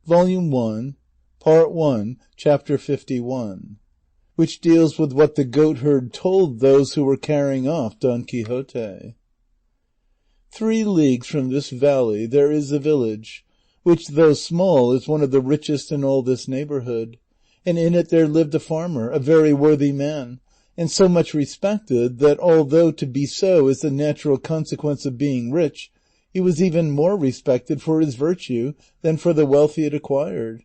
Volume 1, Part 1, Chapter 51, which deals with what the goatherd told those who were carrying off Don Quixote. 3 leagues from this valley there is a village, which though small is one of the richest in all this neighborhood, and in it there lived a farmer, a very worthy man, and so much respected that although to be so is the natural consequence of being rich, he was even more respected for his virtue than for the wealth he had acquired.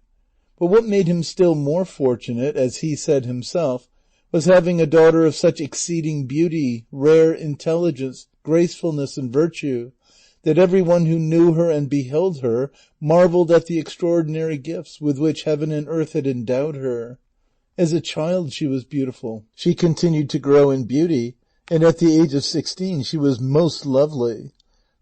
But what made him still more fortunate, as he said himself, was having a daughter of such exceeding beauty, rare intelligence, gracefulness, and virtue, that every one who knew her and beheld her marvelled at the extraordinary gifts with which heaven and earth had endowed her. As a child she was beautiful. She continued to grow in beauty, and at the age of 16 she was most lovely.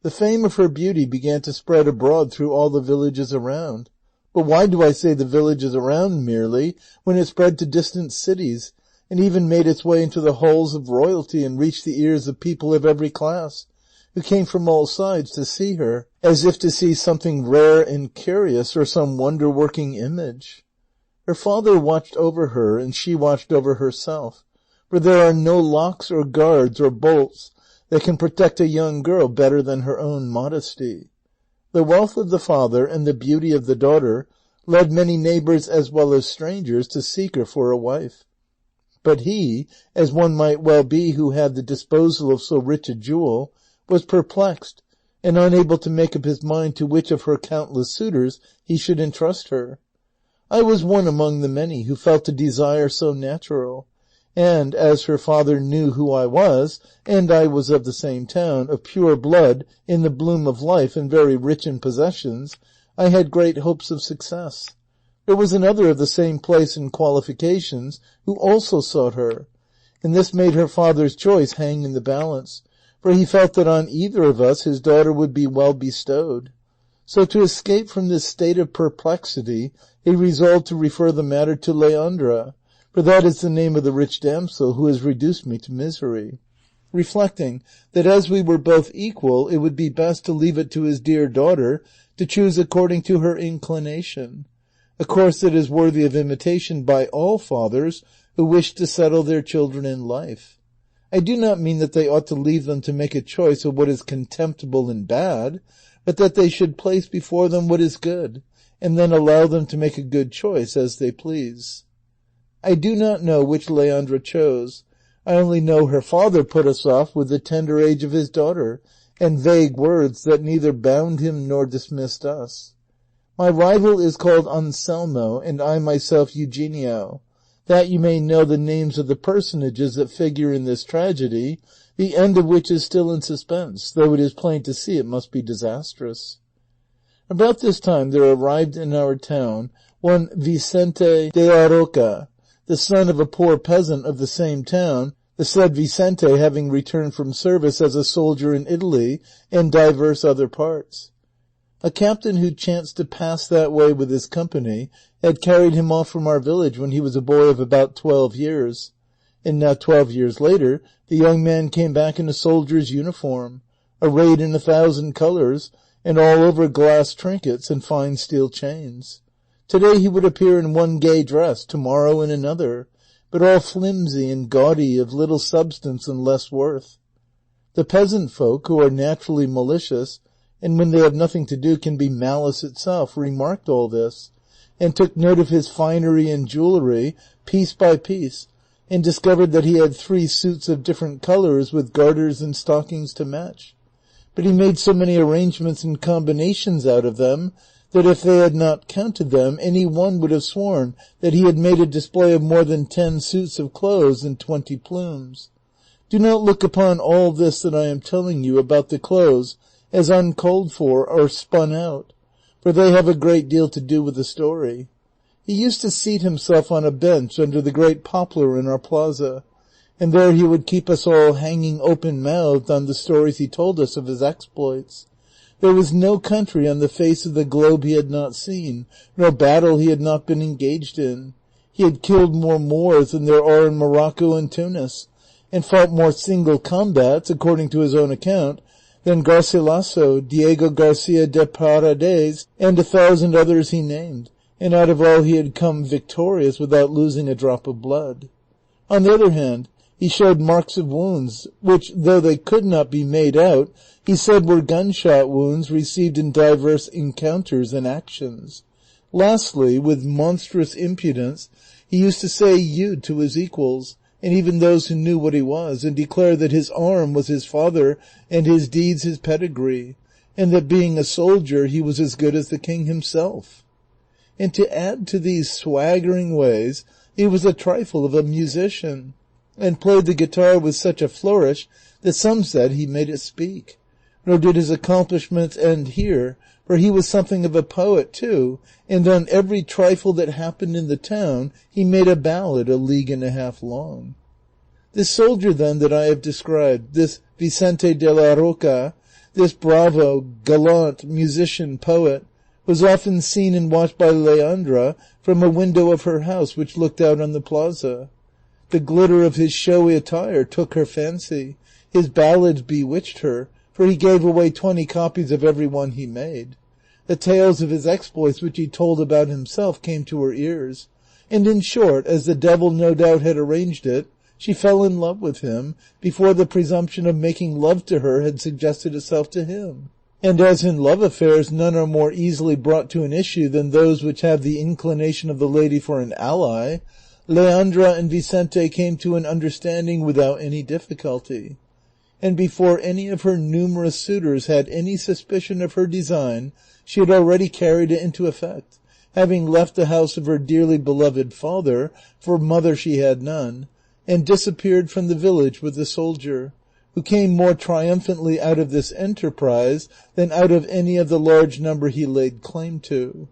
The fame of her beauty began to spread abroad through all the villages around. But why do I say the villages around merely, when it spread to distant cities, and even made its way into the halls of royalty and reached the ears of people of every class, who came from all sides to see her, as if to see something rare and curious or some wonder-working image? Her father watched over her, and she watched over herself, for there are no locks or guards or bolts that can protect a young girl better than her own modesty. The wealth of the father and the beauty of the daughter led many neighbors as well as strangers to seek her for a wife. But he, as one might well be who had the disposal of so rich a jewel, was perplexed and unable to make up his mind to which of her countless suitors he should entrust her. I was one among the many who felt a desire so natural, and as her father knew who I was, and I was of the same town, of pure blood, in the bloom of life, and very rich in possessions, I had great hopes of success. There was another of the same place and qualifications who also sought her, and this made her father's choice hang in the balance, for he felt that on either of us his daughter would be well bestowed. So to escape from this state of perplexity, he resolved to refer the matter to Leandra, for that is the name of the rich damsel who has reduced me to misery. Reflecting that as we were both equal, it would be best to leave it to his dear daughter to choose according to her inclination, a course that is worthy of imitation by all fathers who wish to settle their children in life. I do not mean that they ought to leave them to make a choice of what is contemptible and bad, but that they should place before them what is good, and then allow them to make a good choice as they please. I do not know which Leandra chose. I only know her father put us off with the tender age of his daughter, and vague words that neither bound him nor dismissed us. My rival is called Anselmo, and I myself Eugenio, that you may know the names of the personages that figure in this tragedy, the end of which is still in suspense, though it is plain to see it must be disastrous. About this time there arrived in our town one Vicente de la Roca, the son of a poor peasant of the same town, the said Vicente having returned from service as a soldier in Italy and divers other parts. A captain who chanced to pass that way with his company had carried him off from our village when he was a boy of about 12 years, and now 12 years later the young man came back in a soldier's uniform, arrayed in 1,000 colors, and all over glass trinkets and fine steel chains. Today he would appear in one gay dress, tomorrow in another, but all flimsy and gaudy, of little substance and less worth. The peasant folk, who are naturally malicious, and when they have nothing to do can be malice itself, remarked all this, and took note of his finery and jewellery, piece by piece, and discovered that he had 3 suits of different colours with garters and stockings to match. But he made so many arrangements and combinations out of them that if they had not counted them, any one would have sworn that he had made a display of more than 10 suits of clothes and 20 plumes. Do not look upon all this that I am telling you about the clothes as uncalled for or spun out, for they have a great deal to do with the story. He used to seat himself on a bench under the great poplar in our plaza, and there he would keep us all hanging open-mouthed on the stories he told us of his exploits. There was no country on the face of the globe he had not seen, nor battle he had not been engaged in. He had killed more Moors than there are in Morocco and Tunis, and fought more single combats, according to his own account, then Garcilaso, Diego Garcia de Paredes, and 1,000 others he named, and out of all he had come victorious without losing a drop of blood. On the other hand, he showed marks of wounds, which, though they could not be made out, he said were gunshot wounds received in diverse encounters and actions. Lastly, with monstrous impudence, he used to say you to his equals, and even those who knew what he was, and declare that his arm was his father and his deeds his pedigree, and that being a soldier he was as good as the king himself. And to add to these swaggering ways, he was a trifle of a musician, and played the guitar with such a flourish that some said he made it speak. Nor did his accomplishments end here, for he was something of a poet too, and on every trifle that happened in the town he made a ballad 1.5 leagues long. This soldier then that I have described, this Vicente de la Roca, this bravo, gallant musician poet, was often seen and watched by Leandra from a window of her house which looked out on the plaza. The glitter of his showy attire took her fancy, his ballads bewitched her, for he gave away 20 copies of every one he made. The tales of his exploits which he told about himself came to her ears, and in short, as the devil no doubt had arranged it, she fell in love with him before the presumption of making love to her had suggested itself to him. And as in love affairs none are more easily brought to an issue than those which have the inclination of the lady for an ally, Leandra and Vicente came to an understanding without any difficulty. And before any of her numerous suitors had any suspicion of her design, she had already carried it into effect, having left the house of her dearly beloved father, for mother she had none, and disappeared from the village with the soldier, who came more triumphantly out of this enterprise than out of any of the large number he laid claim to.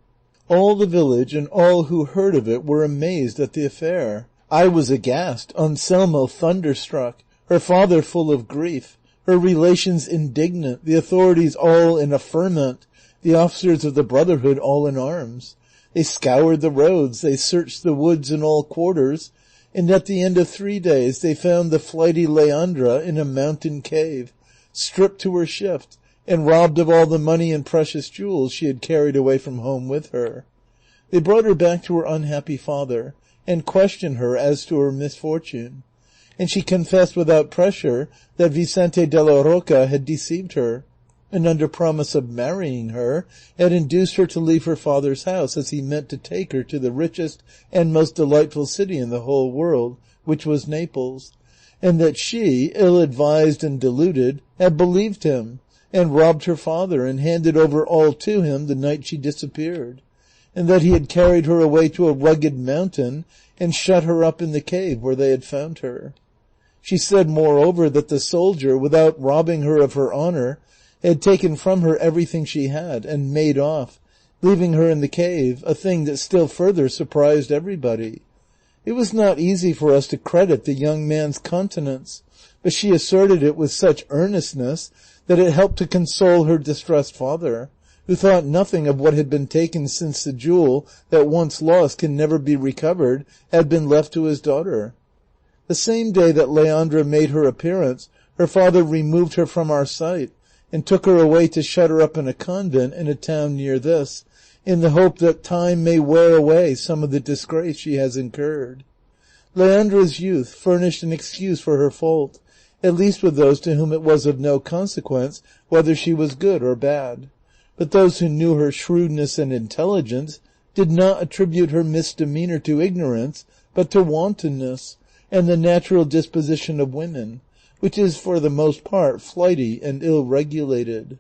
All the village and all who heard of it were amazed at the affair. I was aghast, Anselmo thunderstruck, her father full of grief, her relations indignant, the authorities all in a ferment, the officers of the Brotherhood all in arms. They scoured the roads, they searched the woods in all quarters, and at the end of 3 days they found the flighty Leandra in a mountain cave, stripped to her shift, and robbed of all the money and precious jewels she had carried away from home with her. They brought her back to her unhappy father, and questioned her as to her misfortune, and she confessed without pressure that Vicente de la Roca had deceived her, and under promise of marrying her, had induced her to leave her father's house, as he meant to take her to the richest and most delightful city in the whole world, which was Naples, and that she, ill-advised and deluded, had believed him, and robbed her father, and handed over all to him the night she disappeared, and that he had carried her away to a rugged mountain, and shut her up in the cave where they had found her. She said, moreover, that the soldier, without robbing her of her honor, had taken from her everything she had, and made off, leaving her in the cave, a thing that still further surprised everybody. It was not easy for us to credit the young man's countenance, but she asserted it with such earnestness that it helped to console her distressed father, who thought nothing of what had been taken, since the jewel, that once lost can never be recovered, had been left to his daughter. The same day that Leandra made her appearance, her father removed her from our sight, and took her away to shut her up in a convent in a town near this, in the hope that time may wear away some of the disgrace she has incurred. Leandra's youth furnished an excuse for her fault, at least with those to whom it was of no consequence whether she was good or bad, but those who knew her shrewdness and intelligence did not attribute her misdemeanor to ignorance, but to wantonness, and the natural disposition of women, which is for the most part flighty and ill-regulated.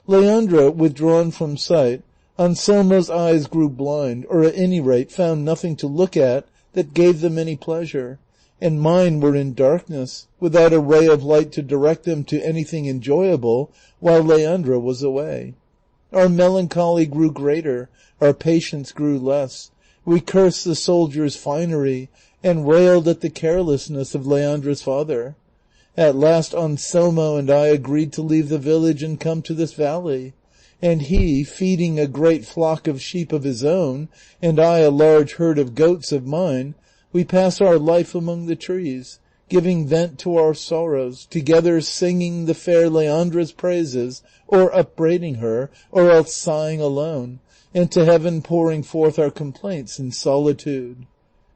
Leandra withdrawn from sight, Anselmo's eyes grew blind, or at any rate found nothing to look at that gave them any pleasure, and mine were in darkness, without a ray of light to direct them to anything enjoyable while Leandra was away. Our melancholy grew greater, our patience grew less. We cursed the soldier's finery, and railed at the carelessness of Leandra's father. At last Anselmo and I agreed to leave the village and come to this valley, and he, feeding a great flock of sheep of his own, and I a large herd of goats of mine, we pass our life among the trees, giving vent to our sorrows, together singing the fair Leandra's praises, or upbraiding her, or else sighing alone, and to heaven pouring forth our complaints in solitude.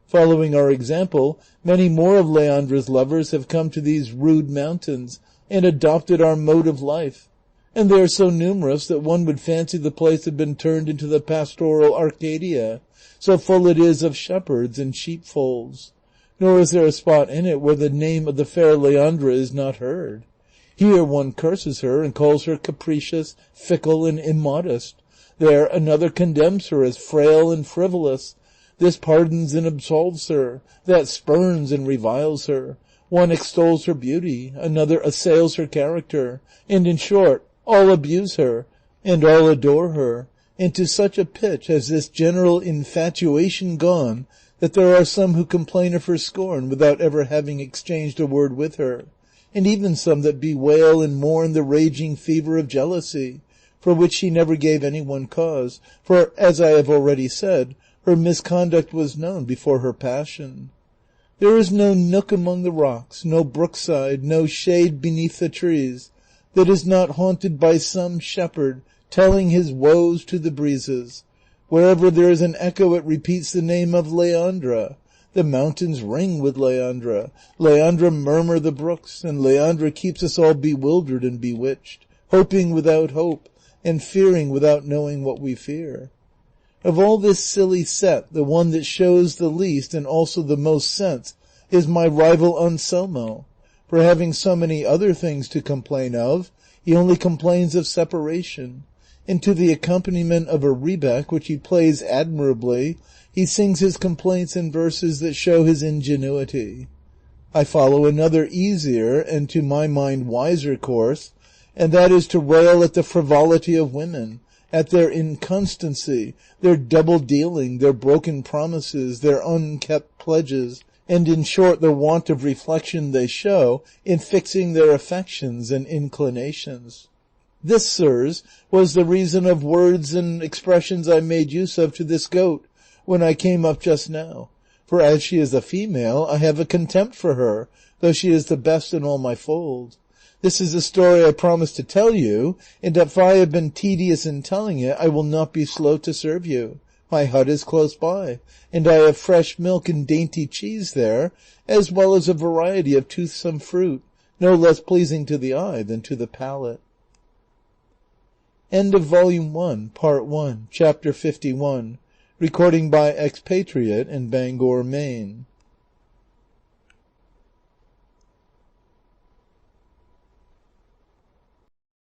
Following our example, many more of Leandra's lovers have come to these rude mountains and adopted our mode of life, and they are so numerous that one would fancy the place had been turned into the pastoral Arcadia, so full it is of shepherds and sheepfolds. Nor is there a spot in it where the name of the fair Leandra is not heard. Here one curses her and calls her capricious, fickle, and immodest. There another condemns her as frail and frivolous. This pardons and absolves her, that spurns and reviles her. One extols her beauty, another assails her character, and in short, all abuse her, and all adore her, and to such a pitch has this general infatuation gone that there are some who complain of her scorn without ever having exchanged a word with her, and even some that bewail and mourn the raging fever of jealousy, for which she never gave any one cause, for, as I have already said, her misconduct was known before her passion. There is no nook among the rocks, no brookside, no shade beneath the trees, that is not haunted by some shepherd telling his woes to the breezes. Wherever there is an echo it repeats the name of Leandra. The mountains ring with Leandra. Leandra murmur the brooks, and Leandra keeps us all bewildered and bewitched, hoping without hope, and fearing without knowing what we fear. Of all this silly set, the one that shows the least and also the most sense is my rival Anselmo, for having so many other things to complain of, he only complains of separation, and to the accompaniment of a rebeck, which he plays admirably, he sings his complaints in verses that show his ingenuity. I follow another easier, and to my mind wiser course, and that is to rail at the frivolity of women, at their inconstancy, their double-dealing, their broken promises, their unkept pledges, and in short the want of reflection they show in fixing their affections and inclinations. This, sirs, was the reason of words and expressions I made use of to this goat when I came up just now, for as she is a female, I have a contempt for her, though she is the best in all my fold. This is a story I promised to tell you, and if I have been tedious in telling it, I will not be slow to serve you. My hut is close by, and I have fresh milk and dainty cheese there, as well as a variety of toothsome fruit, no less pleasing to the eye than to the palate. End of Volume 1, Part 1, Chapter 51, recording by Expatriate in Bangor, Maine.